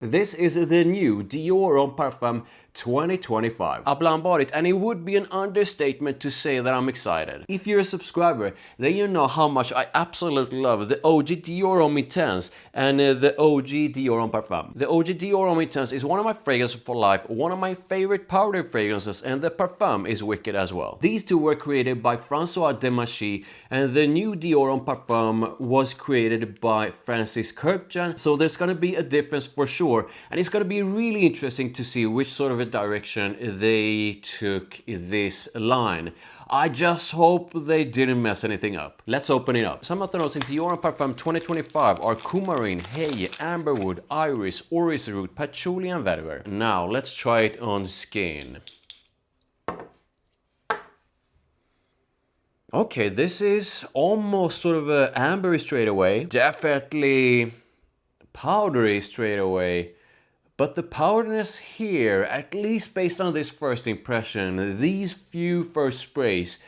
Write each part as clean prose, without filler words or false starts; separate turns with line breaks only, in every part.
This is the new Dior Homme Parfum 2025. Ibland bought it, and it would be an understatement to say that I'm excited. If you're a subscriber, then you know how much I absolutely love the OG Dior Homme Intense and the OG Dior Homme Parfum. The OG Dior Homme Intense is one of my fragrances for life, one of my favorite powder fragrances, and the Parfum is wicked as well. These two were created by François Demachy, and the new Dior Homme Parfum was created by Francis Kurkdjian, so there's gonna be a difference for sure, and it's gonna be really interesting to see which sort of a direction they took this line. I just hope they didn't mess anything up. Let's open it up. Some of the notes in Dior Homme Parfum 2025 are coumarin, hay, amberwood, iris, orris root, patchouli and vetiver. Now let's try it on skin. Okay, this is almost sort of a ambery straight away. Definitely powdery straight away. But the powderiness here, at least based on this first impression, these few first sprays,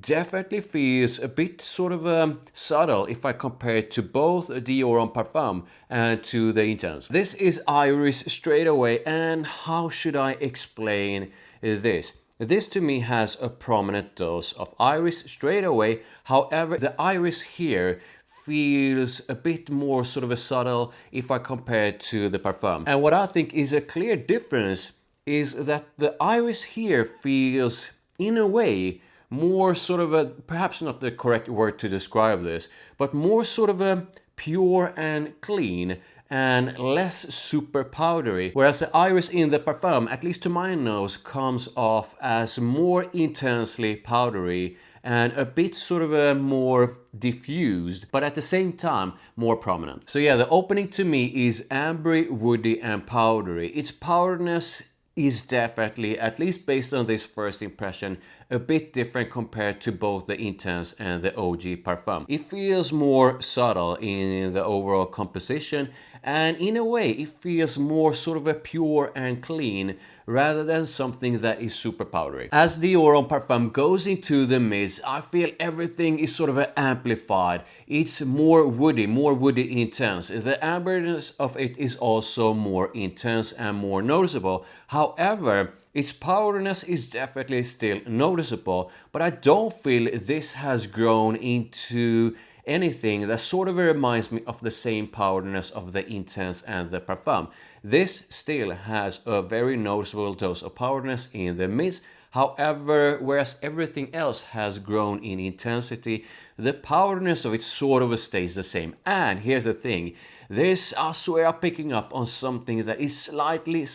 definitely feels a bit sort of subtle if I compare it to both Dior Homme Parfum and to the Intense. This is iris straight away, and how should I explain this? This to me has a prominent dose of iris straight away. However, the iris here feels a bit more sort of a subtle if I compare it to the Parfum. And what I think is a clear difference is that the iris here feels, in a way, more sort of a, perhaps not the correct word to describe this, but more sort of a pure and clean and less super powdery. Whereas the iris in the Parfum, at least to my nose, comes off as more intensely powdery and a bit sort of a more diffused, but at the same time more prominent. So yeah, the opening to me is ambery, woody and powdery. Its powderiness is definitely, at least based on this first impression, a bit different compared to both the Intense and the OG Parfum. It feels more subtle in the overall composition, and in a way it feels more sort of a pure and clean rather than something that is super powdery. As Dior Homme Parfum goes into the mids, I feel everything is sort of amplified. It's more woody intense. The amberness of it is also more intense and more noticeable. However, its powderiness is definitely still noticeable, but I don't feel this has grown into anything that sort of reminds me of the same powderiness of the Intense and the Parfum. This still has a very noticeable dose of powderiness in the mids. However, whereas everything else has grown in intensity, the powderiness of it sort of stays the same. And here's the thing, this, I swear, I'm picking up on something that is slightly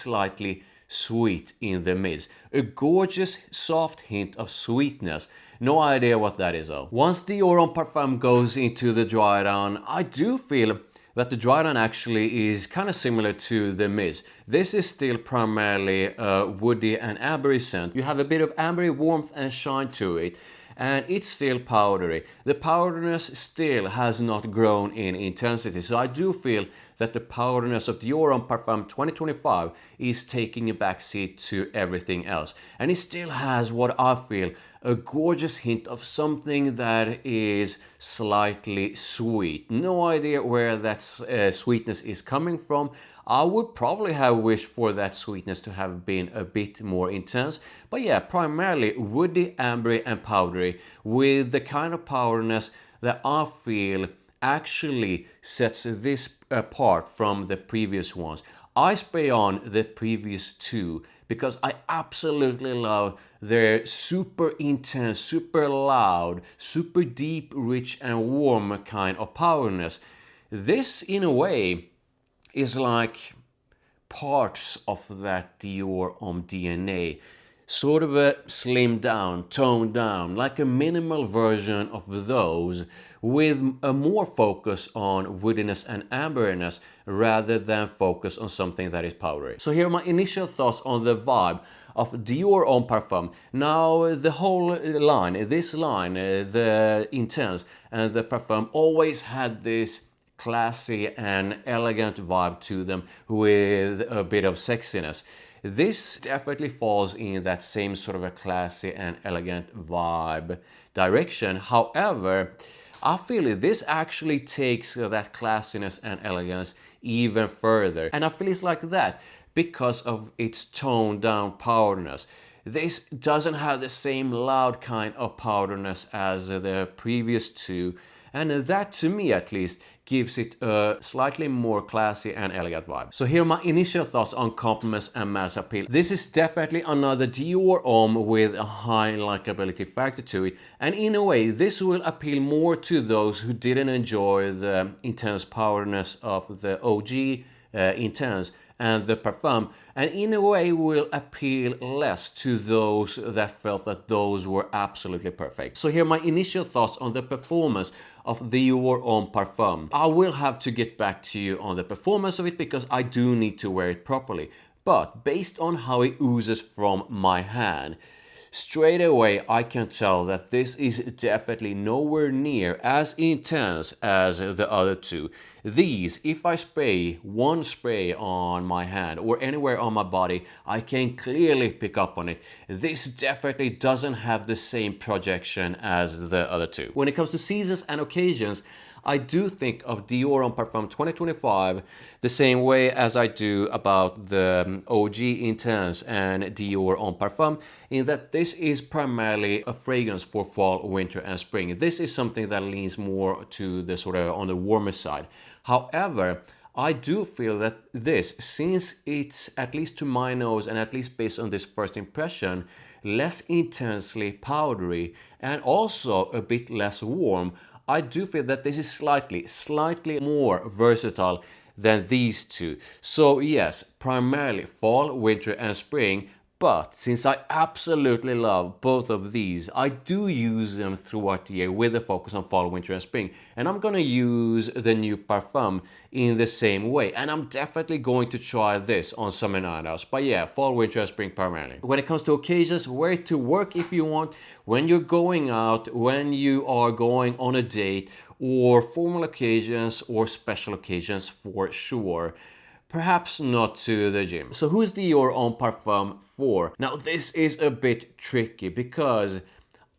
sweet in the mids. A gorgeous soft hint of sweetness. No idea what that is though. Once the Dior Homme Parfum goes into the dry down, I do feel that the dry down actually is kind of similar to the mids. This is still primarily a woody and ambery scent. You have a bit of ambery warmth and shine to it, and it's still powdery. The powderiness still has not grown in intensity, so I do feel that the powderiness of Dior Homme Parfum 2025 is taking a backseat to everything else. And it still has what I feel a gorgeous hint of something that is slightly sweet. No idea where that sweetness is coming from. I would probably have wished for that sweetness to have been a bit more intense. But yeah, primarily woody, ambery and powdery, with the kind of powderiness that I feel actually sets this apart from the previous ones. I spray on the previous two because I absolutely love their super intense, super loud, super deep, rich and warm kind of powderiness. This, in a way, is like parts of that Dior Homme DNA. Sort of a slimmed down, toned down, like a minimal version of those with a more focus on woodiness and amberiness rather than focus on something that is powdery. So here are my initial thoughts on the vibe of Dior Homme Parfum. Now the whole line, this line, the Intense and the Parfum always had this classy and elegant vibe to them with a bit of sexiness. This definitely falls in that same sort of a classy and elegant vibe direction. However, I feel this actually takes that classiness and elegance even further. And I feel it's like that because of its toned down powderness. This doesn't have the same loud kind of powderness as the previous two, and that, to me at least, gives it a slightly more classy and elegant vibe. So here are my initial thoughts on compliments and mass appeal. This is definitely another Dior Homme with a high likability factor to it, and in a way this will appeal more to those who didn't enjoy the intense powderness of the OG Intense and the Parfum, and in a way will appeal less to those that felt that those were absolutely perfect. So here are my initial thoughts on the performance of the Dior Homme Parfum. I will have to get back to you on the performance of it because I do need to wear it properly. But based on how it oozes from my hand, straight away I can tell that this is definitely nowhere near as intense as the other two. These, if I spray one spray on my hand or anywhere on my body, I can clearly pick up on it. This definitely doesn't have the same projection as the other two. When it comes to seasons and occasions, I do think of Dior Homme Parfum 2025 the same way as I do about the OG Intense and Dior Homme Parfum, in that this is primarily a fragrance for fall, winter and spring. This is something that leans more to the sort of on the warmer side. However, I do feel that this, since it's, at least to my nose and at least based on this first impression, less intensely powdery and also a bit less warm, I do feel that this is slightly more versatile than these two. So yes, primarily fall, winter and spring, but since I absolutely love both of these, I do use them throughout the year with a focus on fall, winter and spring. And I'm gonna use the new Parfum in the same way. And I'm definitely going to try this on summer night outs. But yeah, fall, winter and spring primarily. When it comes to occasions, wear it to work if you want, when you're going out, when you are going on a date, or formal occasions or special occasions for sure. Perhaps not to the gym. So who's Dior Homme Parfum for? Now this is a bit tricky because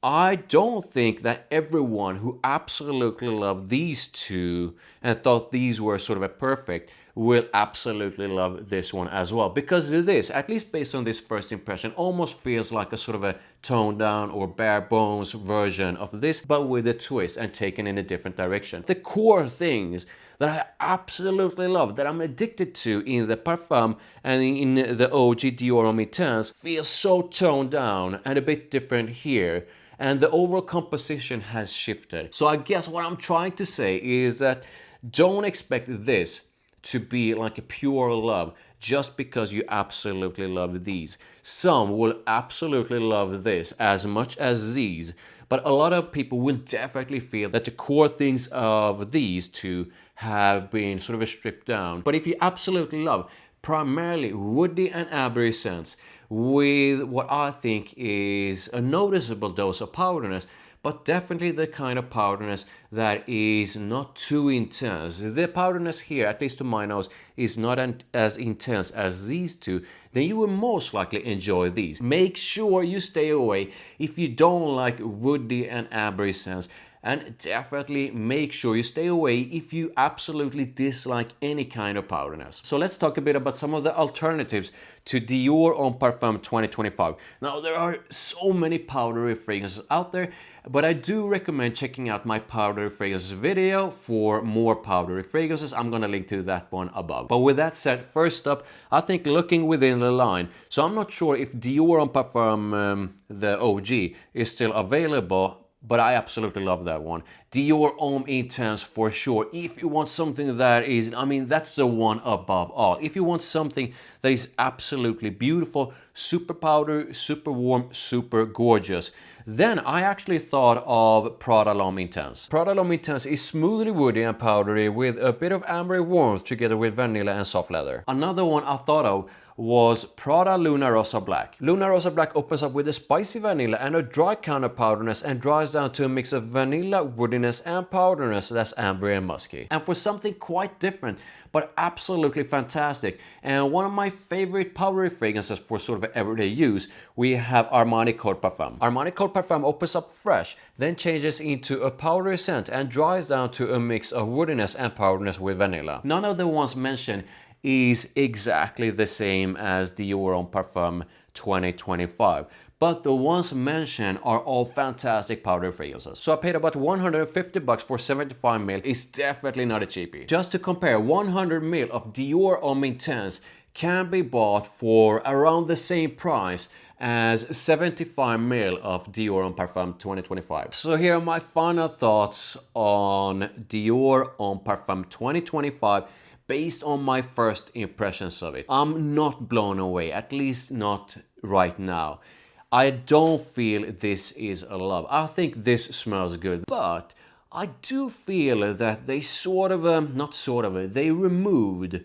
I don't think that everyone who absolutely loved these two and thought these were sort of a perfect will absolutely love this one as well. Because this, at least based on this first impression, almost feels like a sort of a toned down or bare bones version of this, but with a twist and taken in a different direction. The core things that I absolutely love, that I'm addicted to in the Parfum and in the OG Dior Homme Intense, feels so toned down and a bit different here. And the overall composition has shifted. So I guess what I'm trying to say is that don't expect this to be like a pure love just because you absolutely love these. Some will absolutely love this as much as these, but a lot of people will definitely feel that the core things of these two have been sort of stripped down. But if you absolutely love primarily woody and ambery scents with what I think is a noticeable dose of powderness, but definitely the kind of powderness that is not too intense. The powderness here, at least to my nose, is not as intense as these two, then you will most likely enjoy these. Make sure you stay away if you don't like woody and ambery scents. And definitely make sure you stay away if you absolutely dislike any kind of powderness. So let's talk a bit about some of the alternatives to Dior Homme Parfum 2025. Now there are so many powdery fragrances out there, but I do recommend checking out my powdery fragrances video for more powdery fragrances. I'm gonna link to that one above. But with that said, first up, I think looking within the line. So I'm not sure if Dior Homme Parfum, the OG, is still available, but I absolutely love that one. Dior Homme Intense for sure. If you want something that is, I mean, that's the one above all. If you want something that is absolutely beautiful, super powdery, super warm, super gorgeous, then I actually thought of Prada L'Homme Intense. Prada L'Homme Intense is smoothly woody and powdery with a bit of ambery warmth together with vanilla and soft leather. Another one I thought of was Prada Luna Rosa Black. Luna Rosa Black opens up with a spicy vanilla and a dry counter powderness and dries down to a mix of vanilla, woodiness and powderness that's ambery and musky. And for something quite different, but absolutely fantastic. And one of my favorite powdery fragrances for sort of everyday use, we have Armani Code Parfum. Armani Code Parfum opens up fresh, then changes into a powdery scent and dries down to a mix of woodiness and powderiness with vanilla. None of the ones mentioned is exactly the same as Dior Homme Parfum 2025. But the ones mentioned are all fantastic powder fragrances. So I paid about 150 bucks for 75 ml. It's definitely not a cheapie. Just to compare, 100 ml of Dior Homme Intense can be bought for around the same price as 75 ml of Dior Homme Parfum 2025. So here are my final thoughts on Dior Homme Parfum 2025 based on my first impressions of it. I'm not blown away, at least not right now. I don't feel this is a love. I think this smells good, but I do feel that they they removed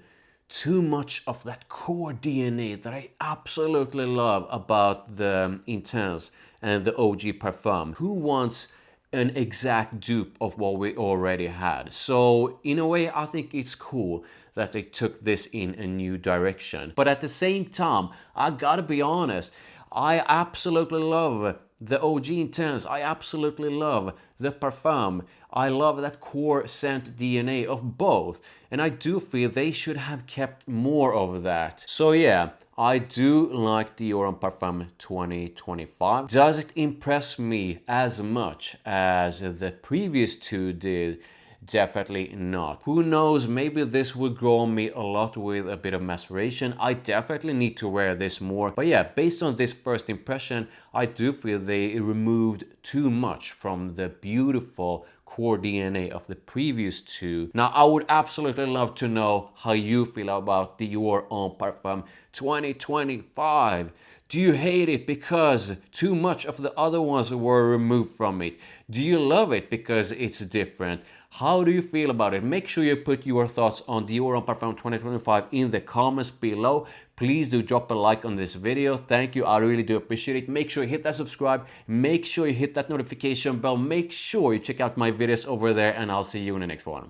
too much of that core DNA that I absolutely love about the Intense and the OG Parfum. Who wants an exact dupe of what we already had? So in a way, I think it's cool that they took this in a new direction. But at the same time, I gotta be honest, I absolutely love the OG Intense. I absolutely love the Parfum. I love that core scent DNA of both. And I do feel they should have kept more of that. So yeah, I do like Dior Homme Parfum 2025. Does it impress me as much as the previous two did? Definitely not. Who knows, maybe this will grow on me a lot with a bit of maceration. I definitely need to wear this more. But yeah, based on this first impression, I do feel they removed too much from the beautiful core DNA of the previous two. Now, I would absolutely love to know how you feel about Dior Homme Parfum 2025. Do you hate it because too much of the other ones were removed from it? Do you love it because it's different? How do you feel about it? Make sure you put your thoughts on Dior Homme Parfum 2025 in the comments below. Please do drop a like on this video. Thank you, I really do appreciate it. Make sure you hit that subscribe. Make sure you hit that notification bell. Make sure you check out my videos over there, and I'll see you in the next one.